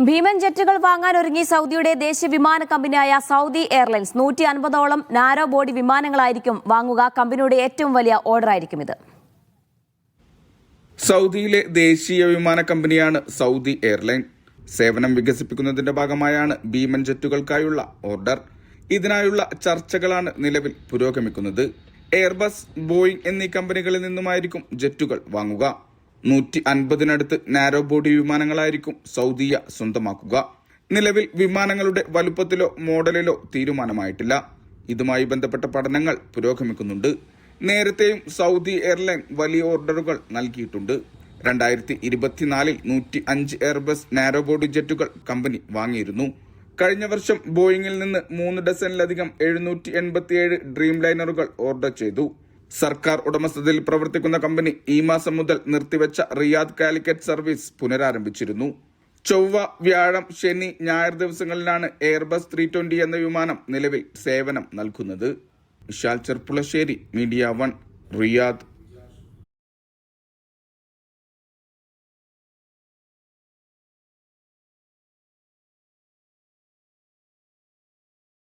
ഭീമൻ ജെറ്റുകൾ വാങ്ങാൻ ഒരുങ്ങി സൗദിയുടെ ദേശീയ വിമാന കമ്പനിയായ സൗദി എയർലൈൻസ് 150ഓളം നാരോ ബോഡി വിമാനങ്ങളായിരിക്കും വാങ്ങുക. കമ്പനിയുടെ ഏറ്റവും വലിയ ഓർഡറായിരിക്കും ഇത്. സൗദിയിലെ ദേശീയ വിമാന കമ്പനിയാണ് സൗദി എയർലൈൻ. സേവനം വികസിപ്പിക്കുന്നതിന്റെ ഭാഗമായാണ് ഭീമൻ ജെറ്റുകൾക്കായുള്ള ഓർഡർ. ഇതിനായുള്ള ചർച്ചകളാണ് നിലവിൽ പുരോഗമിക്കുന്നത്. എയർബസ്, ബോയിങ് എന്നീ കമ്പനികളിൽ നിന്നുമായിരിക്കും ജെറ്റുകൾ വാങ്ങുക. 150-നടുത്ത് നാരോ ബോഡി വിമാനങ്ങളായിരിക്കും സൗദിയ സ്വന്തമാക്കുക. നിലവിൽ വിമാനങ്ങളുടെ വലുപ്പത്തിലോ മോഡലിലോ തീരുമാനമായിട്ടില്ല. ഇതുമായി ബന്ധപ്പെട്ട പഠനങ്ങൾ പുരോഗമിക്കുന്നുണ്ട്. നേരത്തെയും സൗദി എയർലൈൻ വലിയ ഓർഡറുകൾ നൽകിയിട്ടുണ്ട്. 2024-ൽ 105 എയർബസ് നാരോ ബോഡി ജെറ്റുകൾ കമ്പനി വാങ്ങിയിരുന്നു. കഴിഞ്ഞ വർഷം ബോയിങ്ങിൽ നിന്ന് 3 ഡസനിലധികം 787 ഡ്രീം ലൈനറുകൾ ഓർഡർ ചെയ്തു. സർക്കാർ ഉടമസ്ഥതയിൽ പ്രവർത്തിക്കുന്ന കമ്പനി ഈ മാസം മുതൽ നിർത്തിവെച്ച റിയാദ് കാലിക്കറ്റ് സർവീസ് പുനരാരംഭിച്ചിരുന്നു. ചൊവ്വ, വ്യാഴം, ശനി, ഞായർ ദിവസങ്ങളിലാണ് എയർബസ് 320 എന്ന വിമാനം നിലവിൽ സേവനം നൽകുന്നത്. Vishal Cherpulassery, media 1, Riyadh.